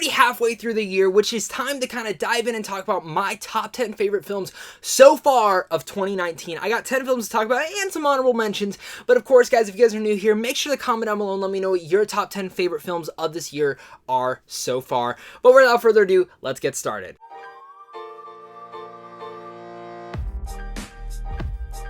already halfway through the year, which is time to kind of dive in and talk about my top 10 favorite films so far of 2019. I got 10 films to talk about and some honorable mentions, but of course, guys, if you guys are new here, make sure to comment down below and let me know what your top 10 favorite films of this year are so far. But without further ado, let's get started.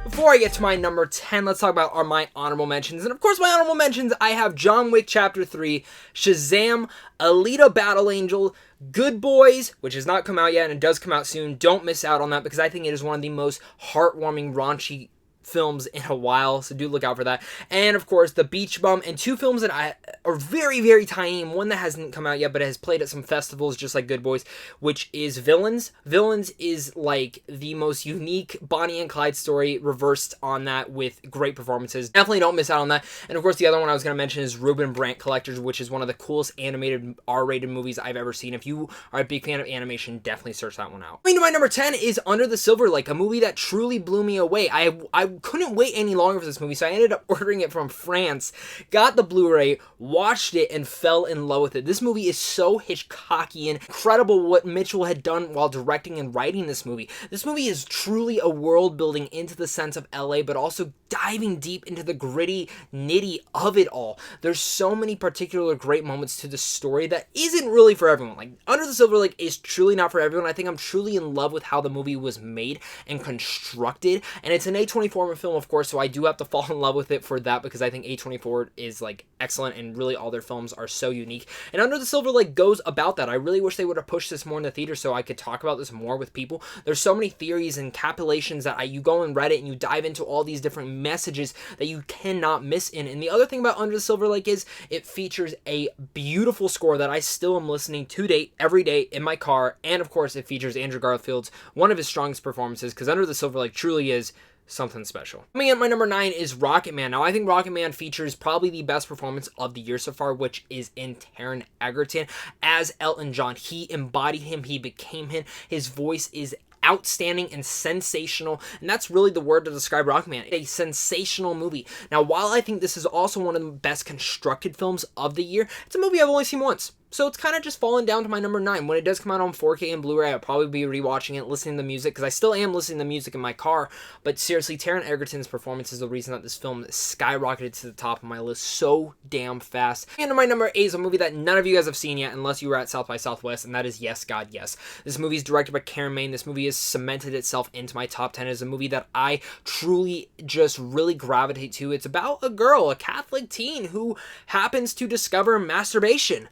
Before I get to my number 10, let's talk about my honorable mentions. And of course, my honorable mentions, I have John Wick Chapter 3, Shazam, Alita Battle Angel, Good Boys, which has not come out yet and it does come out soon. Don't miss out on that because I think it is one of the most heartwarming, raunchy films in a while, so do look out for that. And of course, The Beach Bum, and two films that are very, very tiny, and one that hasn't come out yet, but has played at some festivals just like Good Boys, which is Villains. Villains is like the most unique Bonnie and Clyde story reversed on that with great performances. Definitely don't miss out on that. And of course, the other one I was going to mention is Ruben Brandt Collectors, which is one of the coolest animated R-rated movies I've ever seen. If you are a big fan of animation, definitely search that one out. Coming to my number 10 is Under the Silver Lake, a movie that truly blew me away. I couldn't wait any longer for this movie, so I ended up ordering it from France, got the Blu-ray, watched it, and fell in love with it. This movie is so Hitchcockian. Incredible what Mitchell had done while directing and writing this movie. This movie is truly a world building into the sense of LA, but also diving deep into the gritty, nitty of it all. There's so many particular great moments to the story that isn't really for everyone. Like, Under the Silver Lake is truly not for everyone. I think I'm truly in love with how the movie was made and constructed, and it's an A24 film, of course, so I do have to fall in love with it for that because I think A24 is like excellent and really all their films are so unique. And Under the Silver Lake goes about that. I really wish they would have pushed this more in the theater so I could talk about this more with people. There's so many theories and capitulations that you go on Reddit and you dive into all these different messages that you cannot miss in. And the other thing about Under the Silver Lake is it features a beautiful score that I still am listening to date every day in my car. And of course, it features Andrew Garfield's one of his strongest performances because Under the Silver Lake truly is something special. Coming in at my number 9 is Rocketman. Now, I think Rocketman features probably the best performance of the year so far, which is in Taron Egerton as Elton John. He embodied him. He became him. His voice is outstanding and sensational, and that's really the word to describe Rocketman. A sensational movie. Now, while I think this is also one of the best constructed films of the year, it's a movie I've only seen once. So it's kind of just fallen down to my number 9. When it does come out on 4K and Blu-ray, I'll probably be rewatching it, listening to the music, because I still am listening to music in my car. But seriously, Taron Egerton's performance is the reason that this film skyrocketed to the top of my list so damn fast. And my number 8 is a movie that none of you guys have seen yet, unless you were at South by Southwest, and that is Yes, God, Yes. This movie is directed by Karen Maine. This movie has cemented itself into my top 10. It's a movie that I truly just really gravitate to. It's about a girl, a Catholic teen, who happens to discover masturbation.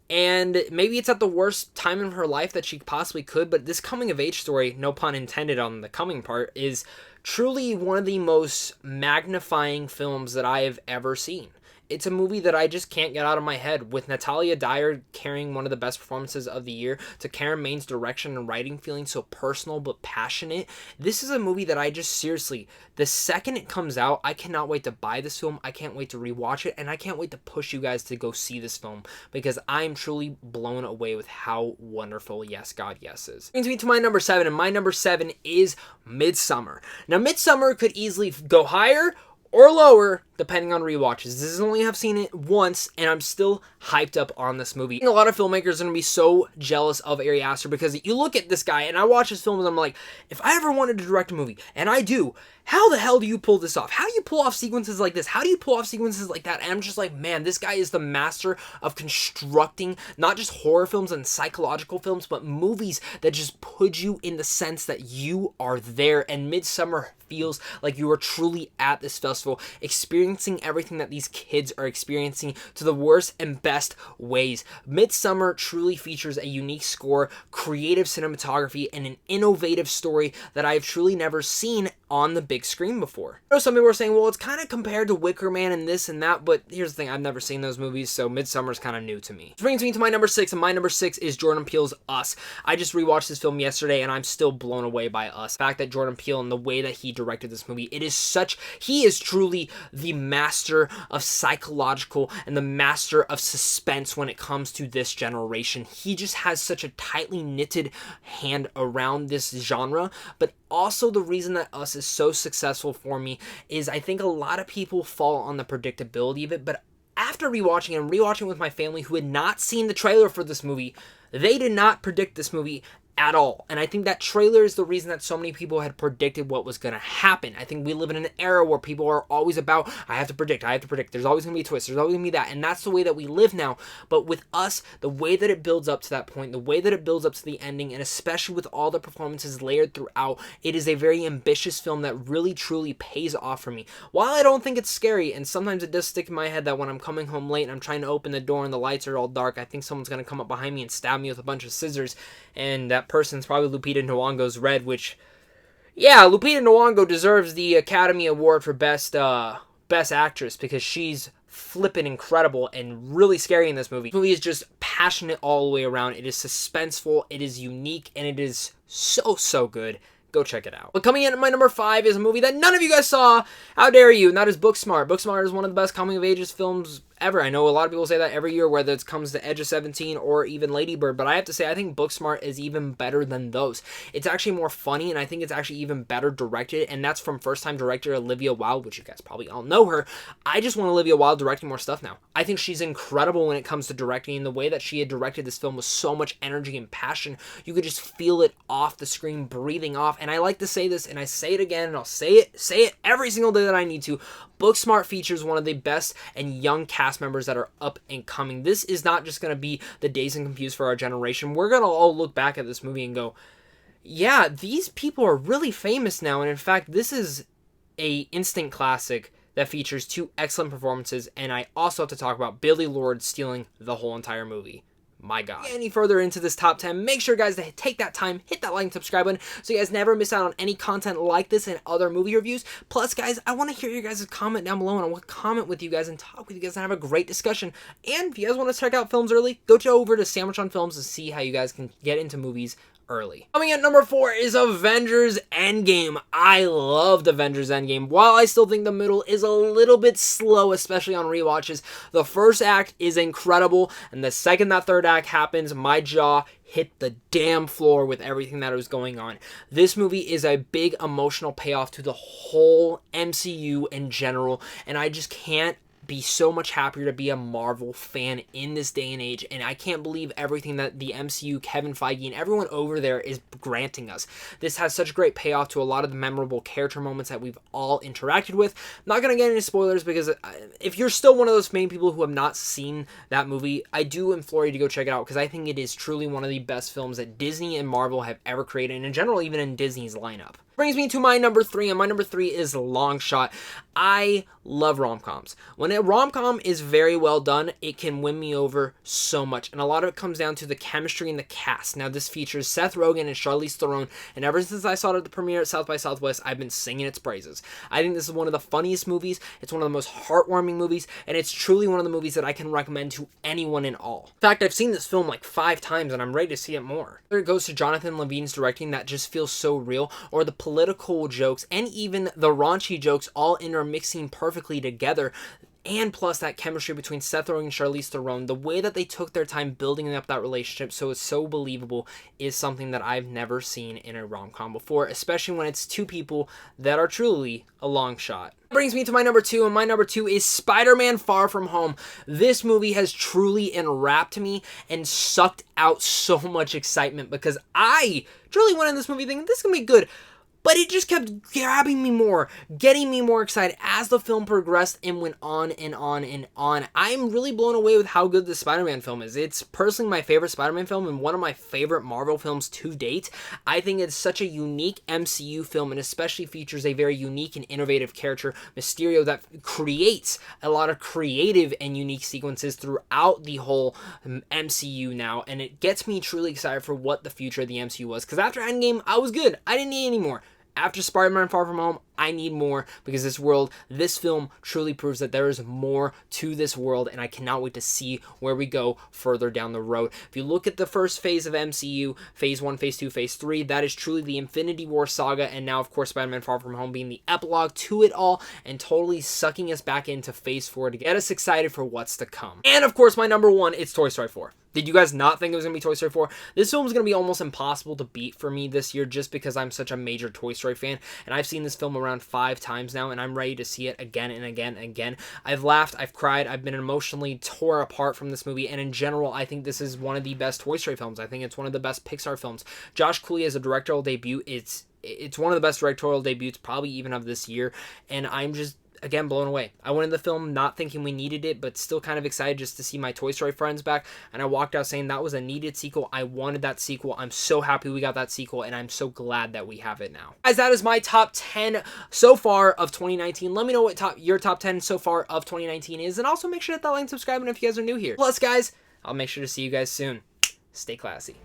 And maybe it's at the worst time in her life that she possibly could, but this coming-of-age story, no pun intended on the coming part, is truly one of the most magnifying films that I have ever seen. It's a movie that I just can't get out of my head, with Natalia Dyer carrying one of the best performances of the year, to Karen Maine's direction and writing feeling so personal but passionate. This is a movie that I just seriously, the second it comes out, I cannot wait to buy this film, I can't wait to rewatch it, and I can't wait to push you guys to go see this film, because I am truly blown away with how wonderful Yes, God, Yes is. Brings me to my number 7, and my number 7 is Midsommar. Now, Midsommar could easily go higher or lower, depending on rewatches. This is only have seen it once, and I'm still hyped up on this movie. A lot of filmmakers are going to be so jealous of Ari Aster because you look at this guy, and I watch his films, and I'm like, if I ever wanted to direct a movie, and I do, how the hell do you pull this off? How do you pull off sequences like this? How do you pull off sequences like that? And I'm just like, man, this guy is the master of constructing not just horror films and psychological films, but movies that just put you in the sense that you are there. And Midsommar feels like you are truly at this festival, experiencing everything that these kids are experiencing to the worst and best ways. Midsommar truly features a unique score, creative cinematography, and an innovative story that I've truly never seen on the big screen before. I know some people are saying, well, it's kind of compared to Wicker Man and this and that, but here's the thing, I've never seen those movies, so Midsommar is kind of new to me. Which brings me to my number 6, and my number 6 is Jordan Peele's Us. I just rewatched this film yesterday, and I'm still blown away by Us. The fact that Jordan Peele and the way that he directed this movie, he is truly the master of psychological and the master of suspense when it comes to this generation. He just has such a tightly knitted hand around this genre, but also the reason that Us is so successful for me is I think a lot of people fall on the predictability of it, but after rewatching it and rewatching with my family who had not seen the trailer for this movie, they did not predict this movie at all. And I think that trailer is the reason that so many people had predicted what was going to happen. I think we live in an era where people are always about, I have to predict. There's always going to be a twist. There's always going to be that. And that's the way that we live now. But with us, the way that it builds up to that point, the way that it builds up to the ending, and especially with all the performances layered throughout, it is a very ambitious film that really, truly pays off for me. While I don't think it's scary, and sometimes it does stick in my head that when I'm coming home late and I'm trying to open the door and the lights are all dark, I think someone's going to come up behind me and stab me with a bunch of scissors, and that person's probably Lupita Nyong'o's Red, which, yeah, Lupita Nyong'o deserves the Academy Award for Best Actress because she's flippin' incredible and really scary in this movie. The movie is just passionate all the way around. It is suspenseful, it is unique, and it is so good. Go check it out. But coming in at my number 5 is a movie that none of you guys saw. How dare you? And that is Booksmart. Booksmart is one of the best coming-of-ages films ever. I know a lot of people say that every year, whether it comes to Edge of 17 or even Lady Bird, but I have to say I think Booksmart is even better than those. It's actually more funny, and I think it's actually even better directed, and that's from first-time director Olivia Wilde, which you guys probably all know her. I just want Olivia Wilde directing more stuff now. I think she's incredible when it comes to directing, and the way that she had directed this film with so much energy and passion, you could just feel it off the screen, breathing off, and I like to say this, and I say it again, and I'll say it every single day that I need to. Booksmart features one of the best and young cast members that are up and coming. This is not just going to be the Dazed and Confused for our generation. We're going to all look back at this movie and go, yeah, these people are really famous now. And in fact, this is a instant classic that features 2 excellent performances. And I also have to talk about Billie Lourd stealing the whole entire movie. My God. Any further into this top 10, make sure, guys, to take that time, hit that like and subscribe button so you guys never miss out on any content like this and other movie reviews. Plus, guys, I want to hear your guys' comment down below, and I want to comment with you guys and talk with you guys and have a great discussion. And if you guys want to check out films early, go over to Sandwich on Films to see how you guys can get into movies early. Coming at number 4 is Avengers Endgame. I loved Avengers Endgame. While I still think the middle is a little bit slow, especially on rewatches, the first act is incredible, and the second that third act happens, my jaw hit the damn floor with everything that was going on. This movie is a big emotional payoff to the whole MCU in general, and I just can't be so much happier to be a Marvel fan in this day and age, and I can't believe everything that the MCU, Kevin Feige, and everyone over there is granting us. This has such great payoff to a lot of the memorable character moments that we've all interacted with. I'm not going to get into spoilers because if you're still one of those main people who have not seen that movie, I do implore you to go check it out because I think it is truly one of the best films that Disney and Marvel have ever created, and in general, even in Disney's lineup. Brings me to my number 3, and my number 3 is Long Shot. I love rom-coms. When a rom-com is very well done, it can win me over so much, and a lot of it comes down to the chemistry and the cast. Now, this features Seth Rogen and Charlize Theron, and ever since I saw it at the premiere at South by Southwest, I've been singing its praises. I think this is one of the funniest movies, it's one of the most heartwarming movies, and it's truly one of the movies that I can recommend to anyone in all. In fact, I've seen this film like 5 times, and I'm ready to see it more. Whether it goes to Jonathan Levine's directing that just feels so real, or the political jokes, and even the raunchy jokes all intermixing perfectly together, and plus that chemistry between Seth Rogen and Charlize Theron, the way that they took their time building up that relationship so it's so believable is something that I've never seen in a rom-com before, especially when it's 2 people that are truly a long shot. Brings me to my number 2, and my number 2 is Spider-Man Far From Home. This movie has truly enwrapped me and sucked out so much excitement because I truly went in this movie thinking this is going to be good. But it just kept grabbing me more, getting me more excited as the film progressed and went on and on and on. I'm really blown away with how good this Spider-Man film is. It's personally my favorite Spider-Man film and one of my favorite Marvel films to date. I think it's such a unique MCU film and especially features a very unique and innovative character, Mysterio, that creates a lot of creative and unique sequences throughout the whole MCU now. And it gets me truly excited for what the future of the MCU was. Because after Endgame, I was good. I didn't need any more. After Spider-Man Far From Home, I need more because this film truly proves that there is more to this world, and I cannot wait to see where we go further down the road. If you look at the first phase of MCU, Phase 1, Phase 2, Phase 3, that is truly the Infinity War saga, and now, of course, Spider-Man Far From Home being the epilogue to it all and totally sucking us back into Phase 4 to get us excited for what's to come. And, of course, my number 1, it's Toy Story 4. Did you guys not think it was going to be Toy Story 4? This film is going to be almost impossible to beat for me this year just because I'm such a major Toy Story fan, and I've seen this film around 5 times now, and I'm ready to see it again and again and again. I've laughed, I've cried, I've been emotionally tore apart from this movie, and in general, I think this is one of the best Toy Story films. I think it's one of the best Pixar films. Josh Cooley as a directorial debut, it's one of the best directorial debuts probably even of this year, and I'm just again blown away. I went in the film not thinking we needed it, but still kind of excited just to see my Toy Story friends back, and I walked out saying that was a needed sequel. I wanted that sequel. I'm so happy we got that sequel, and I'm so glad that we have it now. Guys, that is my top 10 so far of 2019. Let me know what your top 10 so far of 2019 is, and also make sure to hit that like and subscribe if you guys are new here. Plus, guys, I'll make sure to see you guys soon. Stay classy.